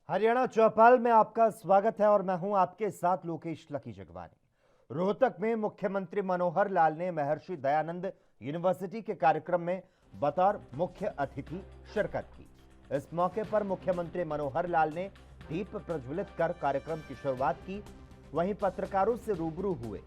हरियाणा चौपाल में आपका स्वागत है और मैं हूं आपके साथ लोकेश लकी जगवानी। रोहतक में मुख्यमंत्री मनोहर लाल ने महर्षि दयानंद यूनिवर्सिटी के कार्यक्रम में बतौर मुख्य अतिथि शिरकत की। इस मौके पर मुख्यमंत्री मनोहर लाल ने दीप प्रज्वलित कर कार्यक्रम की शुरुआत की। वहीं पत्रकारों से रूबरू हुए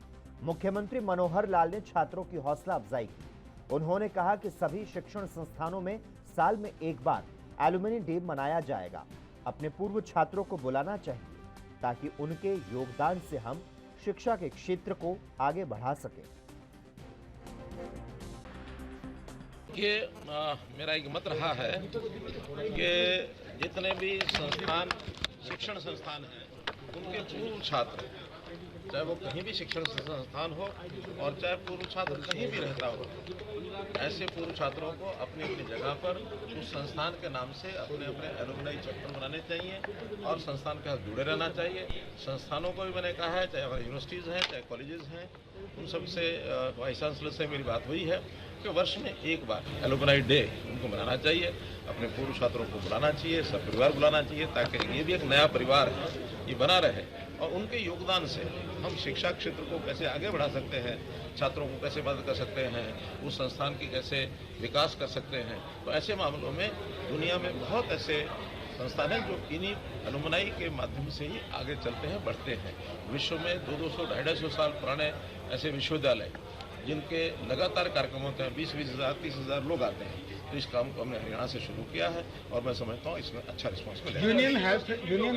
मुख्यमंत्री मनोहर लाल ने छात्रों की हौसला अफजाई की। उन्होंने कहा कि सभी शिक्षण संस्थानों में साल में एक बार एलुमनी डे मनाया जाएगा। अपने पूर्व छात्रों को बुलाना चाहिए ताकि उनके योगदान से हम शिक्षा के क्षेत्र को आगे बढ़ा सकें। ये मेरा एक मत रहा है कि जितने भी संस्थान शिक्षण संस्थान हैं उनके पूर्व छात्र, चाहे वो कहीं भी शिक्षण संस्थान हो और चाहे पूर्व छात्र कहीं भी रहता हो, ऐसे पूर्व छात्रों को अपनी अपनी जगह पर उस संस्थान के नाम से अपने अपने एलुमनाई चैप्टर बनाने चाहिए और संस्थान के साथ जुड़े रहना चाहिए। संस्थानों को भी मैंने कहा है, चाहे हमारे यूनिवर्सिटीज़ हैं चाहे कॉलेजेस हैं, उन सब से वाइस चांसलर से मेरी बात हुई है कि वर्ष में एक बार एलुमनाई डे उनको मनाना चाहिए, अपने पूर्व छात्रों को बुलाना चाहिए, सब परिवार बुलाना चाहिए, ताकि ये भी एक नया परिवार है ये बना रहे और उनके योगदान से हम शिक्षा क्षेत्र को कैसे आगे बढ़ा सकते हैं, छात्रों को कैसे मदद कर सकते हैं, उस संस्थान की कैसे विकास कर सकते हैं। तो ऐसे मामलों में दुनिया में बहुत ऐसे संस्थान हैं जो इन्हीं एलुमनाई के माध्यम से ही आगे चलते हैं, बढ़ते हैं। विश्व में 200, 250 साल पुराने ऐसे विश्वविद्यालय जिनके लगातार कार्यक्रम होते हैं, 20-20 हज़ार 30 हज़ार लोग आते हैं। तो इस काम को हमने हरियाणा से शुरू किया है और मैं समझता हूँ इसमें अच्छा रिस्पॉन्स मिलेगा। यूनियन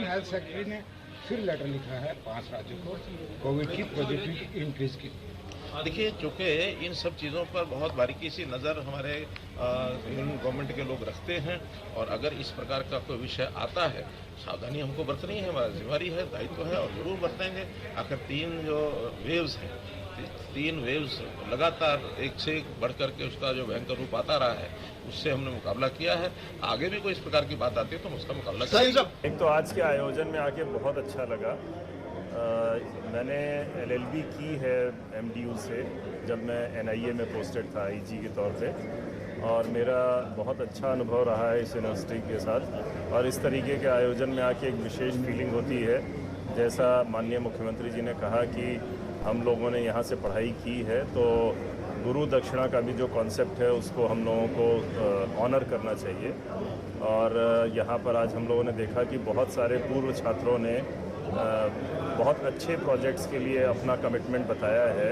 हेल्थ सेक्रेटरी ने फिर लेटर लिखा है 5 राज्यों को कोविड की पॉजिटिविटी इंक्रीज की। देखिए, चूँकि इन सब चीज़ों पर बहुत बारीकी से नज़र हमारे यूनियन गवर्नमेंट के लोग रखते हैं और अगर इस प्रकार का कोई विषय आता है, सावधानी हमको बरतनी है, हमारा जिम्मेदारी है, दायित्व है और जरूर बरतेंगे। आखिर 3 जो वेव्स हैं, 3 वेव्स लगातार एक से एक बढ़ करके उसका जो भयंकर रूप आता रहा है, उससे हमने मुकाबला किया है। आगे भी कोई इस प्रकार की बात आती है तो हम उसका मुकाबला करेंगे। एक तो आज के आयोजन में आके बहुत अच्छा लगा। मैंने LLB की है MDU से, जब मैं NIA में पोस्टेड था IG के तौर पे, और मेरा बहुत अच्छा अनुभव रहा है इस यूनिवर्सिटी के साथ। और इस तरीके के आयोजन में आके एक विशेष फीलिंग होती है, जैसा माननीय मुख्यमंत्री जी ने कहा कि हम लोगों ने यहाँ से पढ़ाई की है, तो गुरु दक्षिणा का भी जो कॉन्सेप्ट है उसको हम लोगों को ऑनर करना चाहिए। और यहाँ पर आज हम लोगों ने देखा कि बहुत सारे पूर्व छात्रों ने बहुत अच्छे प्रोजेक्ट्स के लिए अपना कमिटमेंट बताया है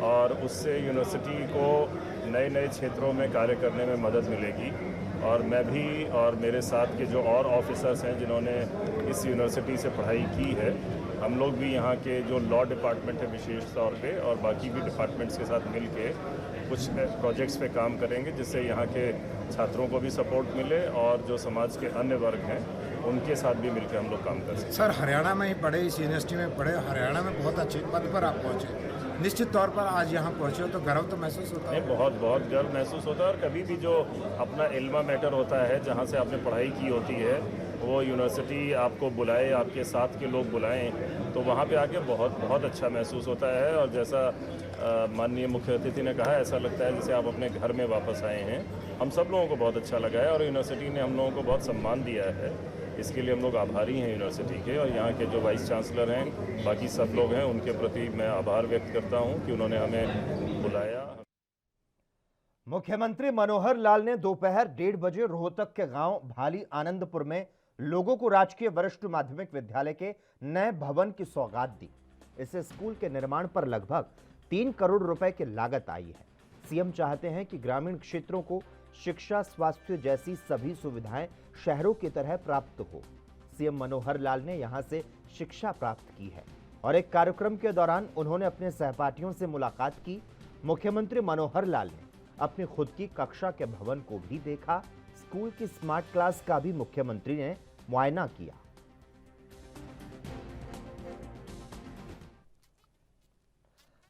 और उससे यूनिवर्सिटी को नए नए क्षेत्रों में कार्य करने में मदद मिलेगी। और मैं भी और मेरे साथ के जो और ऑफिसर्स हैं जिन्होंने इस यूनिवर्सिटी से पढ़ाई की है, हम लोग भी यहाँ के जो लॉ डिपार्टमेंट है विशेष तौर पे और बाकी भी डिपार्टमेंट्स के साथ मिल के कुछ प्रोजेक्ट्स पे काम करेंगे, जिससे यहाँ के छात्रों को भी सपोर्ट मिले और जो समाज के अन्य वर्ग हैं उनके साथ भी मिलकर हम लोग काम कर सकते हैं। सर, हरियाणा में ही पढ़े, इस यूनिवर्सिटी में पढ़े, हरियाणा में बहुत अच्छे पद पर आप पहुँचे, निश्चित तौर पर आज यहाँ पहुँचे हो तो गर्व तो महसूस होता है? बहुत बहुत गर्व महसूस होता है। और कभी भी जो अपना इल्मा मैटर होता है, जहाँ से आपने पढ़ाई की होती है, वो यूनिवर्सिटी आपको बुलाए, आपके साथ के लोग बुलाएं, तो वहाँ पे आके बहुत बहुत अच्छा महसूस होता है। और जैसा माननीय मुख्य अतिथि ने कहा, ऐसा लगता है जैसे आप अपने घर में वापस आए हैं। हम सब लोगों को बहुत अच्छा लगा है और यूनिवर्सिटी ने हम लोगों को बहुत सम्मान दिया है, इसके लिए हम लोग आभारी हैं यूनिवर्सिटी के। और यहाँ के जो वाइस चांसलर हैं, बाकी सब लोग हैं, उनके प्रति मैं आभार व्यक्त करता हूँ कि उन्होंने हमें बुलाया। मुख्यमंत्री मनोहर लाल ने दोपहर 1:30 बजे रोहतक के गांव भाली आनंदपुर में लोगों को राजकीय वरिष्ठ माध्यमिक विद्यालय के नए भवन की सौगात दी। इस स्कूल के निर्माण पर लगभग 3 करोड़ रुपए की लागत आई है। सीएम चाहते हैं कि ग्रामीण क्षेत्रों को शिक्षा, स्वास्थ्य जैसी सभी सुविधाएं शहरों की तरह प्राप्त हो। सीएम मनोहर लाल ने यहां से शिक्षा प्राप्त की है और एक कार्यक्रम के दौरान उन्होंने अपने सहपाठियों से मुलाकात की। मुख्यमंत्री मनोहर लाल ने अपनी खुद की कक्षा के भवन को भी देखा। स्कूल की स्मार्ट क्लास का भी मुख्यमंत्री ने मुआयना किया।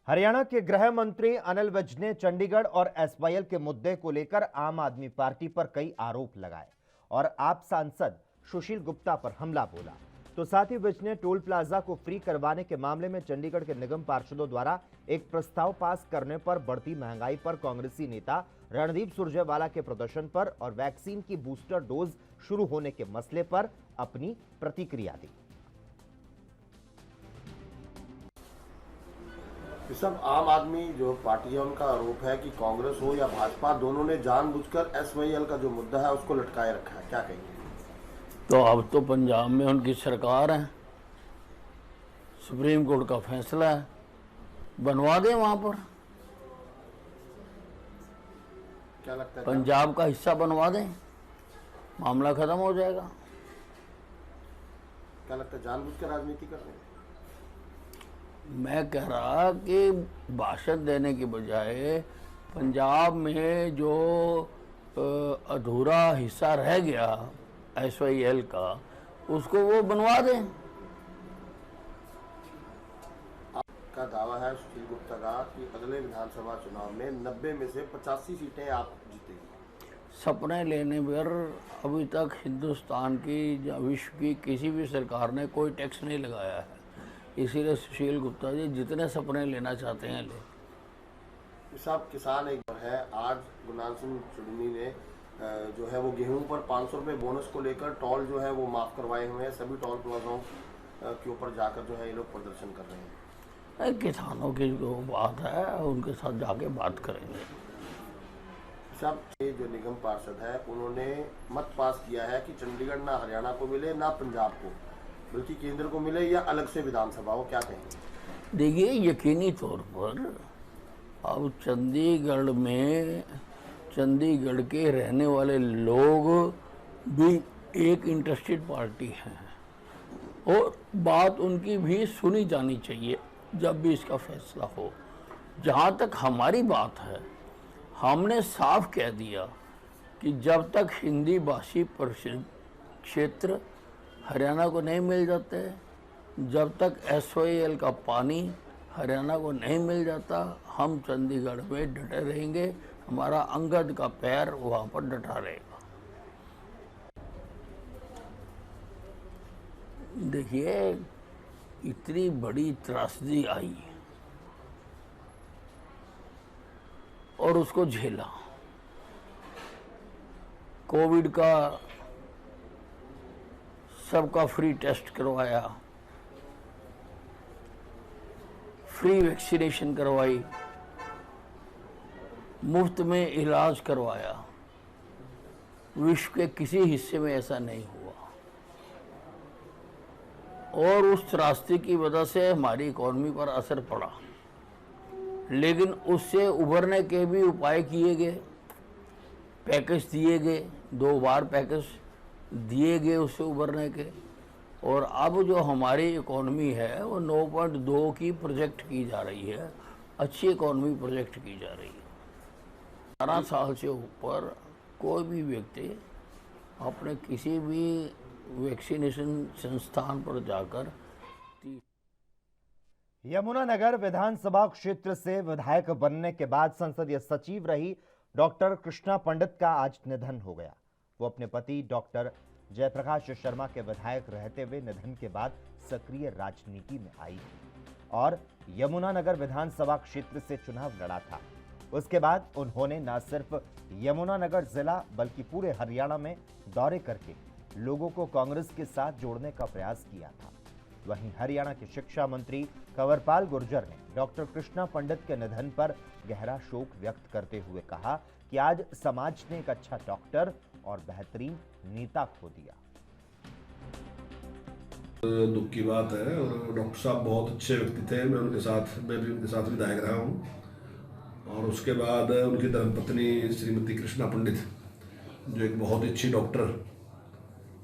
हरियाणा के गृह मंत्री अनिल विज ने चंडीगढ़ और एसवाईएल के मुद्दे को लेकर आम आदमी पार्टी पर कई आरोप लगाए और आप सांसद सुशील गुप्ता पर हमला बोला। तो साथ ही विज ने टोल प्लाजा को फ्री करवाने के मामले में चंडीगढ़ के निगम पार्षदों द्वारा एक प्रस्ताव पास करने पर, बढ़ती महंगाई पर, कांग्रेसी नेता रणदीप सुरजेवाला के प्रदर्शन पर और वैक्सीन की बूस्टर डोज शुरू होने के मसले पर अपनी प्रतिक्रिया दी। सब आम आदमी जो पार्टी है उनका आरोप है कि कांग्रेस हो या भाजपा, दोनों ने जानबूझकर एसवाईएल का जो मुद्दा है उसको लटकाए रखा है। क्या कहेंगे? तो अब तो पंजाब में उनकी सरकार है, सुप्रीम कोर्ट का फैसला है, बनवा दें वहां पर। क्या लगता है? पंजाब का हिस्सा बनवा दें, मामला खत्म हो जाएगा। क्या लगता है जानबूझकर राजनीति कर रहे हैं? मैं कह रहा कि भाषण देने की बजाय पंजाब में जो अधूरा हिस्सा रह गया एसवाईएल का, उसको वो बनवा दें। आपका दावा है सुशील गुप्ता का कि अगले विधानसभा चुनाव में 90 में से 85 सीटें आप जीतेंगे। सपने लेने पर अभी तक हिंदुस्तान की या विश्व की किसी भी सरकार ने कोई टैक्स नहीं लगाया है, इसीलिए सुशील गुप्ता जी जितने सपने लेना चाहते हैं ले। साहब, किसान एक बार है, आज गुरनाम सिंह चुड़नी ने जो है वो गेहूं पर 500 रुपये बोनस को लेकर टोल जो है वो माफ़ करवाए हुए हैं। सभी टोल प्लाजाओं के ऊपर जाकर जो है ये लोग प्रदर्शन कर रहे हैं। किसानों की जो बात है उनके साथ जाके बात करेंगे। साहब, ये जो निगम पार्षद है उन्होंने मत पास किया है कि चंडीगढ़ ना हरियाणा को मिले ना पंजाब को, बल्कि केंद्र को मिले या अलग से विधानसभा हो। क्या कहेंगे? देखिए, यकीनी तौर पर अब चंडीगढ़ के रहने वाले लोग भी एक इंटरेस्टेड पार्टी हैं और बात उनकी भी सुनी जानी चाहिए जब भी इसका फैसला हो। जहाँ तक हमारी बात है, हमने साफ कह दिया कि जब तक हिंदी भाषी क्षेत्र हरियाणा को नहीं मिल जाते, जब तक एसवाईएल का पानी हरियाणा को नहीं मिल जाता, हम चंडीगढ़ में डटे रहेंगे। हमारा अंगद का पैर वहाँ पर डटा रहेगा। देखिए, इतनी बड़ी त्रासदी आई और उसको झेला। कोविड का सबका फ्री टेस्ट करवाया, फ्री वैक्सीनेशन करवाई, मुफ्त में इलाज करवाया। विश्व के किसी हिस्से में ऐसा नहीं हुआ और उस त्रासदी की वजह से हमारी इकॉनमी पर असर पड़ा, लेकिन उससे उभरने के भी उपाय किए गए, पैकेज दिए गए, 2 बार पैकेज दिए गए उससे उभरने के। और अब जो हमारी इकॉनमी है वो 9.2 की प्रोजेक्ट की जा रही है, अच्छी इकॉनमी प्रोजेक्ट की जा रही है। 18 साल से ऊपर कोई भी व्यक्ति अपने किसी भी वैक्सीनेशन संस्थान पर जाकर यमुनानगर विधानसभा क्षेत्र से विधायक बनने के बाद संसदीय सचिव रही डॉक्टर कृष्णा पंडित का आज निधन हो गया। वो अपने पति डॉक्टर जयप्रकाश शर्मा के विधायक रहते हुए निधन के बाद सक्रिय राजनीति में आई और यमुनानगर विधानसभा क्षेत्र से चुनाव लड़ा था। उसके बाद उन्होंने न सिर्फ यमुनानगर जिला बल्कि पूरे हरियाणा में दौरे करके लोगों को कांग्रेस के साथ जोड़ने का प्रयास किया था। वहीं हरियाणा के शिक्षा मंत्री कंवरपाल गुर्जर ने डॉक्टर कृष्णा पंडित के निधन पर गहरा शोक व्यक्त करते हुए कहा कि आज समाज ने एक अच्छा डॉक्टर और बेहतरीन नेता खो दिया। दुख की बात है और डॉक्टर साहब बहुत अच्छे व्यक्ति थे। मैं भी उनके साथ विधायक रहा हूँ और उसके बाद उनकी धर्मपत्नी श्रीमती कृष्णा पंडित जो एक बहुत अच्छी डॉक्टर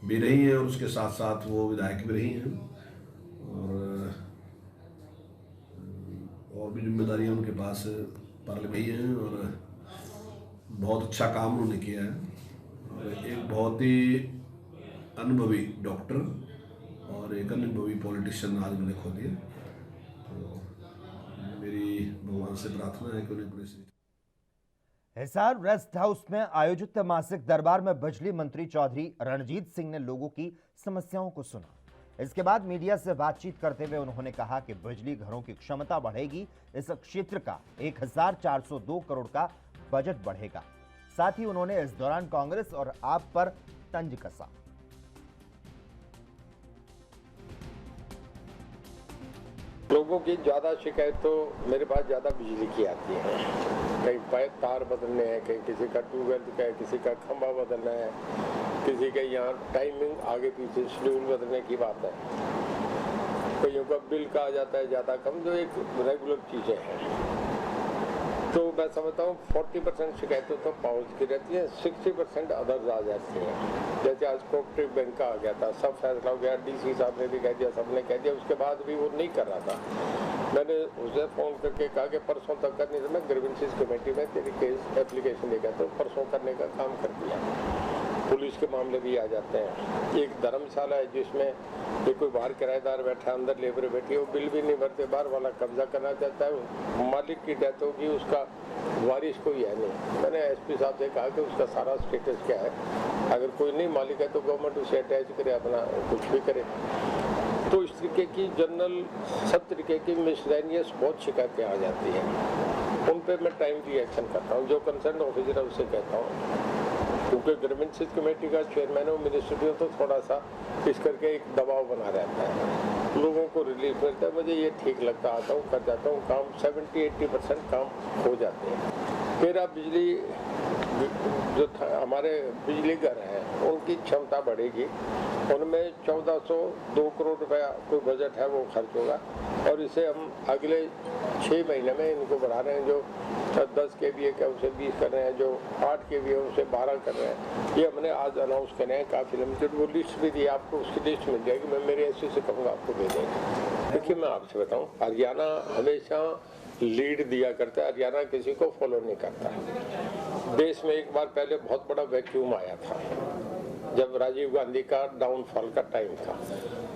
भी रही हैं और उसके साथ साथ वो विधायक भी रही हैं और भी जिम्मेदारियां उनके पास पार्लियामेंट हैं और बहुत अच्छा काम उन्होंने किया है एक बहुत ही अनुभवी डॉक्टर और एक अनुभवी पॉलिटिशियन आज मैंने खो दिए। तो मेरी भगवान से प्रार्थना है कि उन्हें पूरे हिसार रेस्ट हाउस में आयोजित मासिक दरबार में बिजली मंत्री चौधरी रणजीत सिंह ने लोगों की समस्याओं को सुना। इसके बाद मीडिया से बातचीत करते हुए उन्होंने कहा कि बिजली घरों की क्षमता बढ़ेगी, इस क्षेत्र का 1402 करोड़ का बजट बढ़ेगा। साथ ही उन्होंने इस दौरान कांग्रेस और आप पर तंज कसा। लोगों की ज़्यादा शिकायत तो मेरे पास ज़्यादा बिजली की आती है। कहीं पाइप तार बदलने हैं, कहीं किसी का ट्यूबवेल का है, किसी का खंभा बदलना है, किसी के यहाँ टाइमिंग आगे पीछे शेड्यूल बदलने की बात है। कईयों का बिल का आ जाता है ज़्यादा कम, जो एक रेगुलर चीज़ें हैं। तो मैं समझता हूँ 40% शिकायतें तो पावर की रहती है, 60% अदर्स आ जाती हैं। जैसे आज कोऑपरेटिव बैंक का आ गया था, सब फैसला हो गया, डीसी साहब ने भी कह दिया, सबने कह दिया, उसके बाद भी वो नहीं कर रहा था। मैंने उसे फ़ोन करके कहा कि परसों तक करने से मैं ग्रीवेंसेस कमेटी में तेरी केस एप्लीकेशन देगा, तो परसों करने का काम कर दिया। पुलिस के मामले भी आ जाते हैं। एक धर्मशाला है जिसमें ये कोई बाहर किराएदार बैठा, अंदर लेबर बैठी है, वो बिल भी नहीं भरते, बाहर वाला कब्जा करना चाहता है, मालिक की डेथ होगी, उसका वारिस कोई है नहीं। मैंने एसपी साहब से कहा कि उसका सारा स्टेटस क्या है, अगर कोई नहीं मालिक है तो गवर्नमेंट उसे अटैच करे, अपना कुछ भी करे। तो इस तरीके की जनरल सब तरीके की मिसलेनियस बहुत शिकायतें आ जाती हैं। उन पर मैं टाइमली एक्शन करता हूँ, जो कंसर्न ऑफिसर है उससे कहता हूँ, क्योंकि ग्रीवेंसेस कमेटी का चेयरमैन हो, मिनिस्टर भी हो, तो थोड़ा सा इस करके एक दबाव बना रहता है, लोगों को रिलीफ मिलता है। मुझे ये ठीक लगता, आता हूँ, कर जाता हूँ काम, 70-80% काम हो जाते हैं। मेरा बिजली जो हमारे बिजली घर हैं उनकी क्षमता बढ़ेगी, उनमें 1402 करोड़ रुपया कोई बजट है वो खर्च होगा, और इसे हम अगले 6 महीने में इनको बढ़ा रहे हैं। जो 10 kVA का उसे 20 कर रहे हैं, जो 8 kVA उसे 12 कर रहे हैं। ये हमने आज अनाउंस करे हैं काफ़ी लिमिटेड, वो लिस्ट भी दी, आपको उसकी लिस्ट मिल जाएगी, मैं मेरे एसपी से कहूँगा आपको दे देंगे। देखिए मैं आपसे बताऊँ, हरियाणा हमेशा लीड दिया करता है, हरियाणा किसी को फॉलो नहीं करता। देश में एक बार पहले बहुत बड़ा वैक्यूम आया था, जब राजीव गांधी का डाउनफॉल का टाइम था,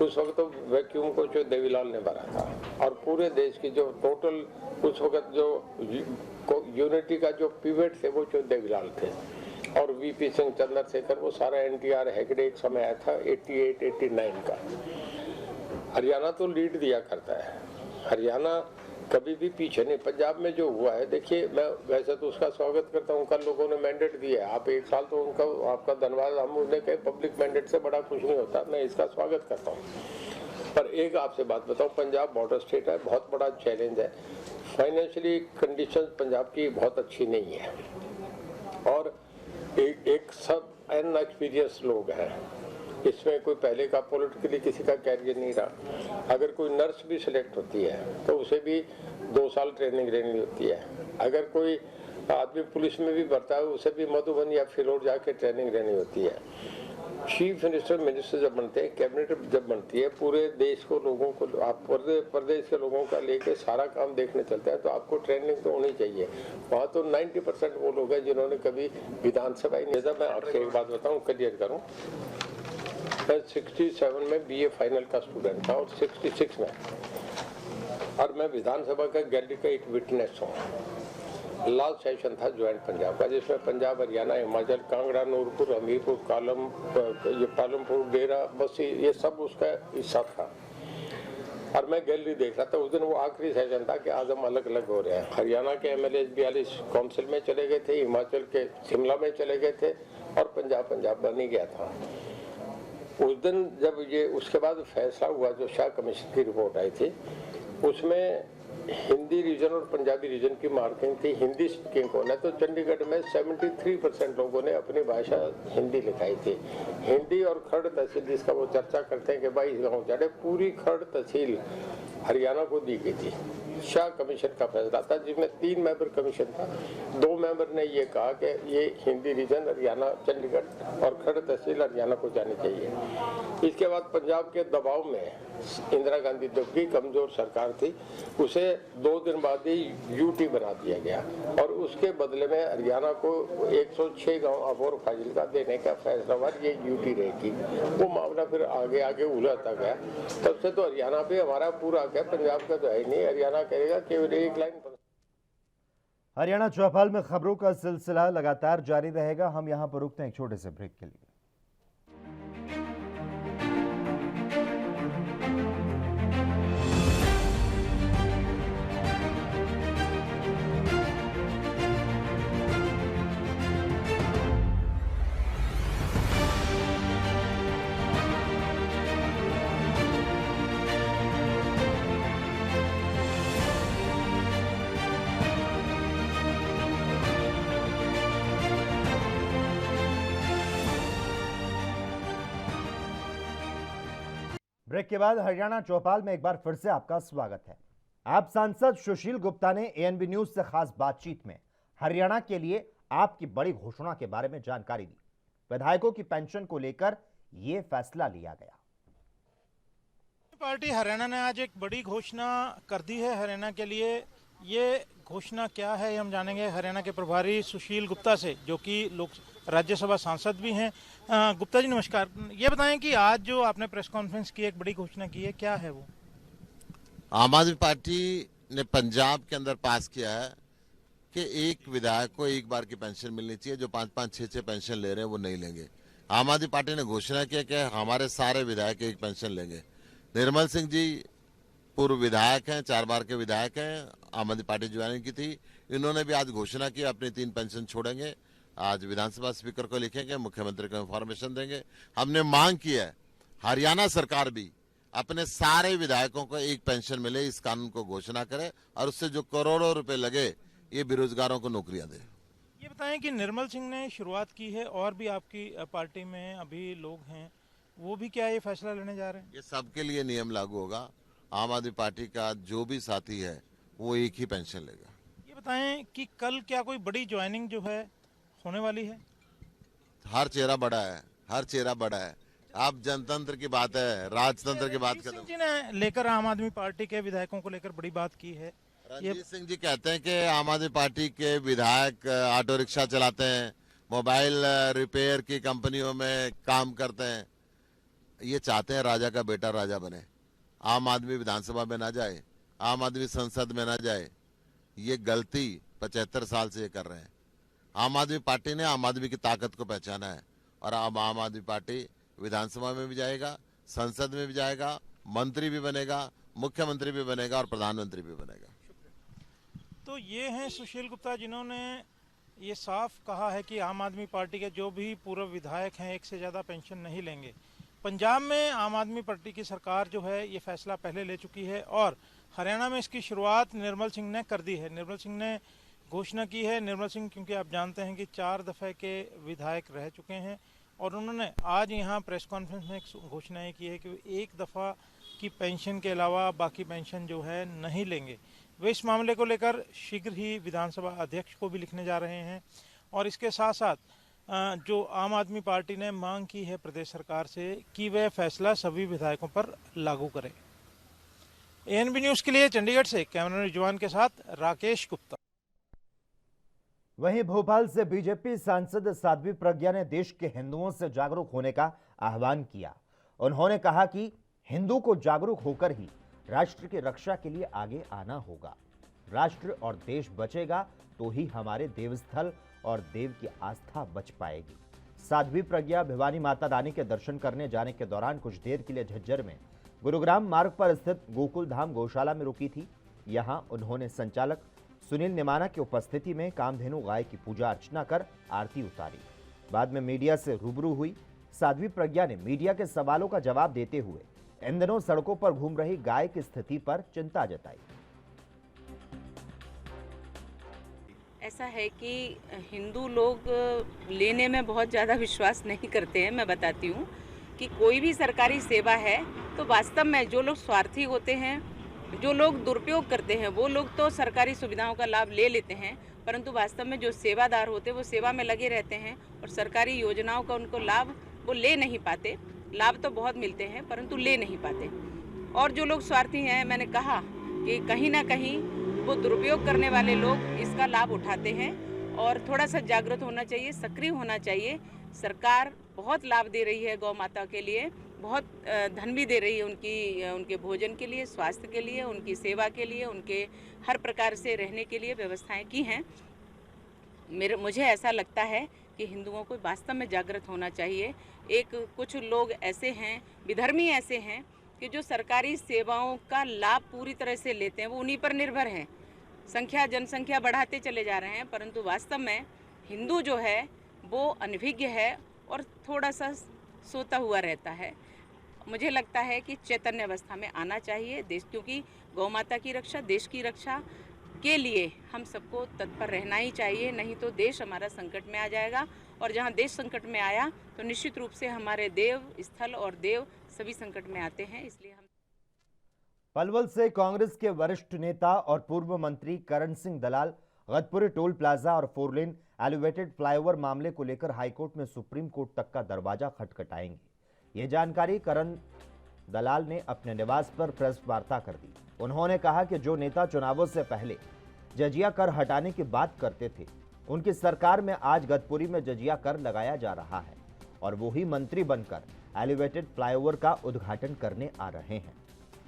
उस वक्त तो वैक्यूम को जो देवीलाल ने भरा था, और पूरे देश की जो टोटल उस वक्त जो यूनिटी का जो पिवट थे वो जो देवीलाल थे, और वीपी सिंह, चंद्रशेखर, वो सारा एनटीआर हेगड़े एक समय आया था 88-89 का। हरियाणा तो लीड दिया करता है, हरियाणा कभी भी पीछे नहीं। पंजाब में जो हुआ है, देखिए मैं वैसे तो उसका स्वागत करता हूँ, कल लोगों ने मैंडेट दिया है, आप 1 साल तो उनका आपका धन्यवाद, हम उन्हें कहे पब्लिक मैंडेट से बड़ा कुछ नहीं होता, मैं इसका स्वागत करता हूँ। पर एक आपसे बात बताऊँ, पंजाब बॉर्डर स्टेट है, बहुत बड़ा चैलेंज है, फाइनेंशियली कंडीशन पंजाब की बहुत अच्छी नहीं है, और एक सब अनएक्सपीरियंस लोग हैं, इसमें कोई पहले का पॉलिटिकली किसी का कैरियर नहीं रहा। अगर कोई नर्स भी सिलेक्ट होती है तो उसे भी 2 साल ट्रेनिंग लेनी होती है, अगर कोई आदमी पुलिस में भी भरता है उसे भी मधुबन या फिरोर जाके ट्रेनिंग लेनी होती है। चीफ मिनिस्टर जब बनते हैं, कैबिनेट जब बनती है, पूरे देश को लोगों को, आप प्रदेश के लोगों का लेके सारा काम देखने चलते हैं, तो आपको ट्रेनिंग तो होनी चाहिए। वहाँ तो 90% वो लोग हैं जिन्होंने कभी विधानसभा ही नहीं। मैं आपसे एक बात बताऊँ, क्लियर करूँ, मैं 67 में BA फाइनल का स्टूडेंट था और 66 में, और मैं विधानसभा का गैलरी का एक विटनेस हूँ। लास्ट सेशन था ज्वाइंट पंजाब का, जिसमें पंजाब, हरियाणा, हिमाचल, कांगड़ा, नूरपुर, हमीरपुर, पालमपुर, डेरा, बस्सी, ये सब उसका हिस्सा था, और मैं गैलरी देख रहा था। उस दिन वो आखिरी सेशन था कि आज हम अलग अलग हो रहे हैं। हरियाणा के MLA 42 काउंसिल में चले गए थे, हिमाचल के शिमला में चले गए थे, और पंजाब बन ही गया था। उस दिन जब ये उसके बाद फैसला हुआ, जो शाह कमीशन की रिपोर्ट आई थी, उसमें हिंदी रीजन और पंजाबी रीजन की मार्किंग थी। हिंदी स्पीकिंग कौन है, तो चंडीगढ़ में 73% लोगों ने अपनी भाषा हिंदी लिखाई थी। हिंदी और खर्ड तहसील, जिसका वो चर्चा करते हैं कि 22 गाँव चढ़े, पूरी खर्ड तहसील हरियाणा को दी गई थी। शाह कमीशन का फैसला था, जिसमें 3 मेंबर कमीशन था। 2 मेंबर ने ये कहा कि ये हिंदी रीजन हरियाणा, चंडीगढ़ और खड़ तहसील हरियाणा को जानी चाहिए। इसके बाद पंजाब के दबाव में इंदिरा गांधी जब भी कमजोर सरकार थी, उसे 2 दिन बाद ही यूटी बना दिया गया और उसके बदले में हरियाणा को 106 गांव अबोर फाजिलका देने का फैसला हुआ। ये यूटी रहेगी। वो मामला फिर आगे उलझता गया। तब से तो हरियाणा पे हमारा पूरा हक है, पंजाब का तो है ही नहीं। हरियाणा करेगा केवल एक लाइन। हरियाणा चौपाल में खबरों का सिलसिला लगातार जारी रहेगा। हम यहां पर रुकते हैं एक छोटे से ब्रेक के लिए। ब्रेक के बाद हरियाणा चौपाल में एक बार फिर से आपका स्वागत है। आप सांसद सुशील गुप्ता ने एएनबी न्यूज से खास बातचीत में हरियाणा के लिए आपकी बड़ी घोषणा के बारे में जानकारी दी। विधायकों की पेंशन को लेकर यह फैसला लिया गया। पार्टी हरियाणा ने आज एक बड़ी घोषणा कर दी है हरियाणा के लिए। ये घोषणा क्या है ये हम जानेंगे हरियाणा के प्रभारी सुशील गुप्ता से, जो कि राज्यसभा सांसद भी हैं। गुप्ता जी नमस्कार। ये बताएं कि आज जो आपने प्रेस कॉन्फ्रेंस की एक बड़ी घोषणा की है, क्या है वो? आम आदमी पार्टी ने पंजाब के अंदर पास किया है कि एक विधायक को एक बार की पेंशन मिलनी चाहिए। जो 5-5, 6-6 पेंशन ले रहे हैं वो नहीं लेंगे। आम आदमी पार्टी ने घोषणा किया कि हमारे सारे विधायक एक पेंशन लेंगे। निर्मल सिंह जी पूर्व विधायक हैं, 4 बार के विधायक हैं, आम आदमी पार्टी ज्वाइन की थी। इन्होंने भी आज घोषणा की अपनी 3 पेंशन छोड़ेंगे। आज विधानसभा स्पीकर को लिखेंगे, मुख्यमंत्री को इन्फॉर्मेशन देंगे। हमने मांग की है हरियाणा सरकार भी अपने सारे विधायकों को एक पेंशन मिले, इस कानून को घोषणा करे और उससे जो करोड़ों रुपए लगे ये बेरोजगारों को नौकरियां दे। ये बताएं कि निर्मल सिंह ने शुरुआत की है और भी आपकी पार्टी में अभी लोग हैं, वो भी क्या ये फैसला लेने जा रहे हैं? ये सबके लिए नियम लागू होगा। आम आदमी पार्टी का जो भी साथी है वो एक ही पेंशन लेगा। ये बताएं कि कल क्या कोई बड़ी ज्वाइनिंग जो है होने वाली है? हर चेहरा बड़ा है, हर चेहरा बड़ा है। आप जनतंत्र की बात है, राजतंत्र की बात रणजीत सिंह जी ने लेकर आम आदमी पार्टी के विधायकों को लेकर बड़ी बात की है। रणजीत सिंह जी कहते हैं कि आम आदमी पार्टी के विधायक ऑटो रिक्शा चलाते हैं, मोबाइल रिपेयर की कंपनियों में काम करते हैं। ये चाहते हैं राजा का बेटा राजा बने, आम आदमी विधानसभा में ना जाए, आम आदमी संसद में ना जाए। ये गलती 75 साल से ये कर रहे हैं। आम आदमी पार्टी ने आम आदमी की ताकत को पहचाना है और अब आम आदमी पार्टी विधानसभा में भी जाएगा, संसद में भी जाएगा, मंत्री भी बनेगा, मुख्यमंत्री भी बनेगा और प्रधानमंत्री भी बनेगा। तो ये हैं सुशील गुप्ता, जिन्होंने ये साफ कहा है कि आम आदमी पार्टी के जो भी पूर्व विधायक हैं एक से ज़्यादा पेंशन नहीं लेंगे। पंजाब में आम आदमी पार्टी की सरकार जो है ये फैसला पहले ले चुकी है और हरियाणा में इसकी शुरुआत निर्मल सिंह ने कर दी है। निर्मल सिंह ने घोषणा की है। निर्मल सिंह क्योंकि आप जानते हैं कि 4 दफ़े के विधायक रह चुके हैं और उन्होंने आज यहाँ प्रेस कॉन्फ्रेंस में एक घोषणा ये की है कि वे 1 दफ़ा की पेंशन के अलावा बाकी पेंशन जो है नहीं लेंगे। वे इस मामले को लेकर शीघ्र ही विधानसभा अध्यक्ष को भी लिखने जा रहे हैं और इसके साथ साथ जो आम आदमी पार्टी ने मांग की है प्रदेश सरकार से कि वह फैसला सभी विधायकों पर लागू करे। एएनबी न्यूज़ के लिए चंडीगढ़ से कैमरा रिजवान के साथ राकेश गुप्ता। वहीं भोपाल से बीजेपी सांसद साध्वी प्रज्ञा ने देश के हिंदुओं से जागरूक होने का आह्वान किया। उन्होंने कहा कि हिंदू को जागरूक होकर ही राष्ट्र की रक्षा के लिए आगे आना होगा। राष्ट्र और देश बचेगा तो ही हमारे देवस्थल और देव की आस्था बच पाएगी। साध्वी प्रज्ञा भिवानी माता रानी के दर्शन करने जाने के दौरान कुछ देर के लिए झज्जर में गुरुग्राम मार्ग पर स्थित गोकुल धाम गौशाला में रुकी थी। यहां उन्होंने संचालक सुनील निमाना की उपस्थिति में कामधेनु गाय की पूजा अर्चना कर आरती उतारी। बाद में मीडिया से रूबरू हुई साध्वी प्रज्ञा ने मीडिया के सवालों का जवाब देते हुए इन दिनों सड़कों पर घूम रही गाय की स्थिति पर चिंता जताई। ऐसा है कि हिंदू लोग लेने में बहुत ज़्यादा विश्वास नहीं करते हैं। मैं बताती हूँ कि कोई भी सरकारी सेवा है तो वास्तव में जो लोग स्वार्थी होते हैं जो लोग दुरुपयोग करते हैं वो लोग तो सरकारी सुविधाओं का लाभ ले लेते हैं, परंतु वास्तव में जो सेवादार होते हैं वो सेवा में लगे रहते हैं और सरकारी योजनाओं का उनको लाभ वो ले नहीं पाते। लाभ तो बहुत मिलते हैं परंतु ले नहीं पाते। और जो लोग स्वार्थी हैं, मैंने कहा कि कहीं ना कहीं वो दुरुपयोग करने वाले लोग इसका लाभ उठाते हैं और थोड़ा सा जागृत होना चाहिए, सक्रिय होना चाहिए। सरकार बहुत लाभ दे रही है गौ माता के लिए, बहुत धन भी दे रही है उनके भोजन के लिए, स्वास्थ्य के लिए, उनकी सेवा के लिए, उनके हर प्रकार से रहने के लिए व्यवस्थाएं की हैं। मुझे ऐसा लगता है कि हिंदुओं को वास्तव में जागृत होना चाहिए। कुछ लोग ऐसे हैं, विधर्मी ऐसे हैं कि जो सरकारी सेवाओं का लाभ पूरी तरह से लेते हैं, वो उन्हीं पर निर्भर हैं। जनसंख्या बढ़ाते चले जा रहे हैं, परंतु वास्तव में हिंदू जो है वो अनभिज्ञ है और थोड़ा सा सोता हुआ रहता है। मुझे लगता है कि चैतन्य अवस्था में आना चाहिए देश, क्योंकि गौ माता की रक्षा, देश की रक्षा के लिए हम सबको तत्पर रहना ही चाहिए, नहीं तो देश हमारा संकट में आ जाएगा। और जहां देश संकट में आया तो निश्चित रूप से हमारे देव, स्थल और देव सभी संकट में आते हैं। इसलिए हम पलवल से कांग्रेस के वरिष्ठ नेता और पूर्व मंत्री करण सिंह दलाल गतपुरी टोल प्लाजा और 4 लेन एलिवेटेड फ्लाईओवर मामले को लेकर हाईकोर्ट में सुप्रीम कोर्ट तक का दरवाजा खटखटाएंगे। ये जानकारी करण दलाल ने अपने निवास पर प्रेस वार्ता कर दी। उन्होंने कहा कि जो नेता चुनावों से पहले जजिया कर हटाने की बात करते थे, उनकी सरकार में आज गतपुरी में जजिया कर लगाया जा रहा है और वो ही मंत्री बनकर एलिवेटेड फ्लाईओवर का उद्घाटन करने आ रहे हैं।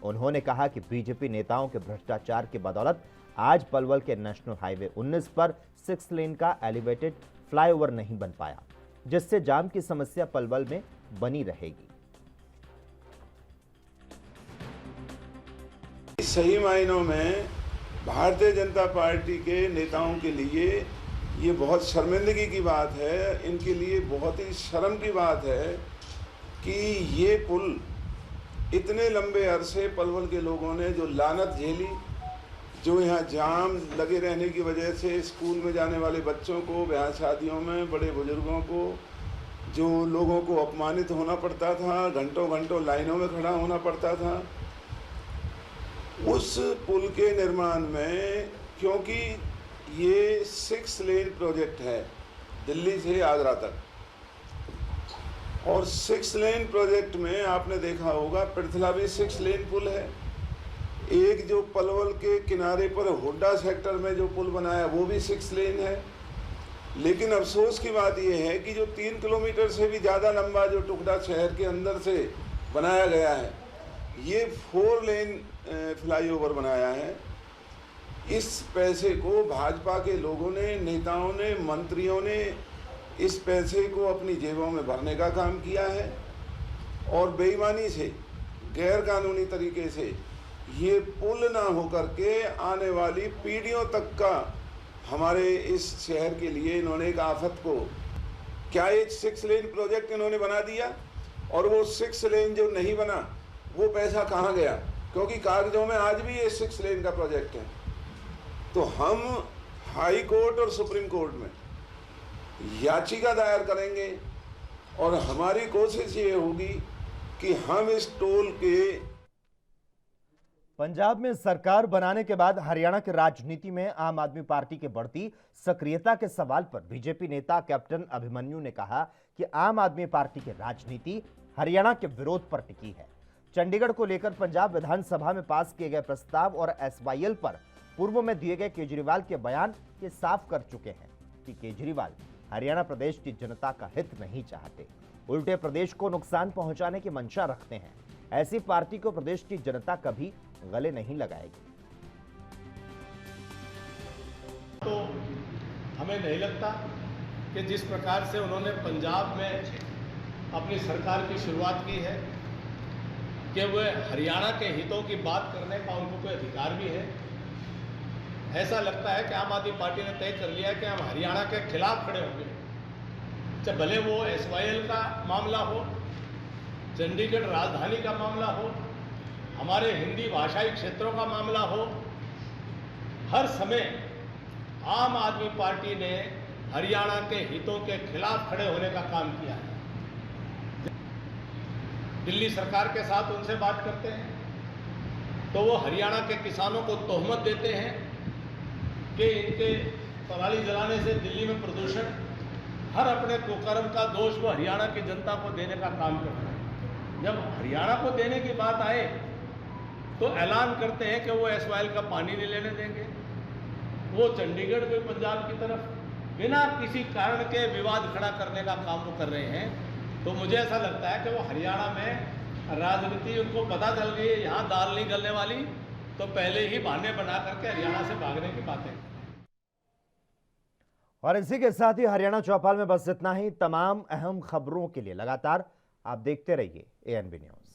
उन्होंने कहा कि बीजेपी नेताओं के भ्रष्टाचार की बदौलत आज पलवल के नेशनल हाईवे 19 पर 6 लेन का एलिवेटेड फ्लाईओवर नहीं बन पाया, जिससे जाम की समस्या पलवल में बनी रहेगी। सही मायनों में भारतीय जनता पार्टी के नेताओं के लिए ये बहुत शर्मिंदगी की बात है, इनके लिए बहुत ही शर्म की बात है कि ये पुल इतने लंबे अरसे पलवल के लोगों ने जो लानत झेली, जो यहाँ जाम लगे रहने की वजह से स्कूल में जाने वाले बच्चों को, ब्याह शादियों में बड़े बुजुर्गों को, जो लोगों को अपमानित होना पड़ता था, घंटों घंटों लाइनों में खड़ा होना पड़ता था, उस पुल के निर्माण में, क्योंकि ये 6 लेन प्रोजेक्ट है दिल्ली से आगरा तक, और 6 लेन प्रोजेक्ट में आपने देखा होगा पृथला भी 6 लेन पुल है। एक जो पलवल के किनारे पर हुड्डा सेक्टर में जो पुल बनाया वो भी 6 लेन है। लेकिन अफसोस की बात यह है कि जो 3 किलोमीटर से भी ज़्यादा लंबा जो टुकड़ा शहर के अंदर से बनाया गया है, ये 4 लेन फ्लाईओवर बनाया है। इस पैसे को भाजपा के लोगों ने, नेताओं ने, मंत्रियों ने इस पैसे को अपनी जेबों में भरने का काम किया है और बेईमानी से, गैर कानूनी तरीके से ये पुल ना होकर के आने वाली पीढ़ियों तक का हमारे इस शहर के लिए इन्होंने एक आफत को, क्या एक 6 लेन प्रोजेक्ट इन्होंने बना दिया और वो 6 लेन जो नहीं बना वो पैसा कहाँ गया, क्योंकि कागजों में आज भी ये 6 लेन का प्रोजेक्ट है। तो हम हाई कोर्ट और सुप्रीम कोर्ट में याचिका दायर करेंगे और हमारी कोशिश ये होगी कि हम इस टोल के पंजाब में सरकार बनाने के बाद हरियाणा की राजनीति में आम आदमी पार्टी की बढ़ती सक्रियता के सवाल पर बीजेपी नेता कैप्टन अभिमन्यु ने कहा कि आम आदमी पार्टी की राजनीति हरियाणा के विरोध पर टिकी है। चंडीगढ़ को लेकर पंजाब विधानसभा में पास किए गए प्रस्ताव और एसवाईएल पर पूर्व में दिए गए केजरीवाल के बयान ये साफ कर चुके हैं कि केजरीवाल हरियाणा प्रदेश की जनता का हित नहीं चाहते, उल्टे प्रदेश को नुकसान पहुंचाने की मंशा रखते हैं। ऐसी पार्टी को प्रदेश की जनता कभी गले नहीं लगाएगी। तो हमें नहीं लगता कि जिस प्रकार से उन्होंने पंजाब में अपनी सरकार की शुरुआत की है कि वह हरियाणा के हितों की बात करने का उनको कोई अधिकार भी है। ऐसा लगता है कि आम आदमी पार्टी ने तय कर लिया कि हम हरियाणा के खिलाफ खड़े होंगे, चाहे भले वो एसवाईएल का मामला हो, चंडीगढ़ राजधानी का मामला हो, हमारे हिंदी भाषाई क्षेत्रों का मामला हो। हर समय आम आदमी पार्टी ने हरियाणा के हितों के खिलाफ खड़े होने का काम किया है। दिल्ली सरकार के साथ उनसे बात करते हैं, तो वो हरियाणा के किसानों को तोहमत देते हैं कि इनके पराली जलाने से दिल्ली में प्रदूषण, हर अपने कुकर्म का दोष वो हरियाणा की जनता को देने का काम करते हैं। जब हरियाणा को देने की बात आए तो ऐलान करते हैं कि वो एसवाइएल का पानी नहीं लेने देंगे, वो चंडीगढ़ में पंजाब की तरफ बिना किसी कारण के विवाद खड़ा करने का काम वो कर रहे हैं। तो मुझे ऐसा लगता है कि वो हरियाणा में राजनीति उनको पता चल गई है, यहाँ दाल नहीं गलने वाली, तो पहले ही बहाने बना करके हरियाणा से भागने की बातें। और इसी के साथ ही हरियाणा चौपाल में बस इतना ही। तमाम अहम खबरों के लिए लगातार आप देखते रहिए ANB न्यूज़।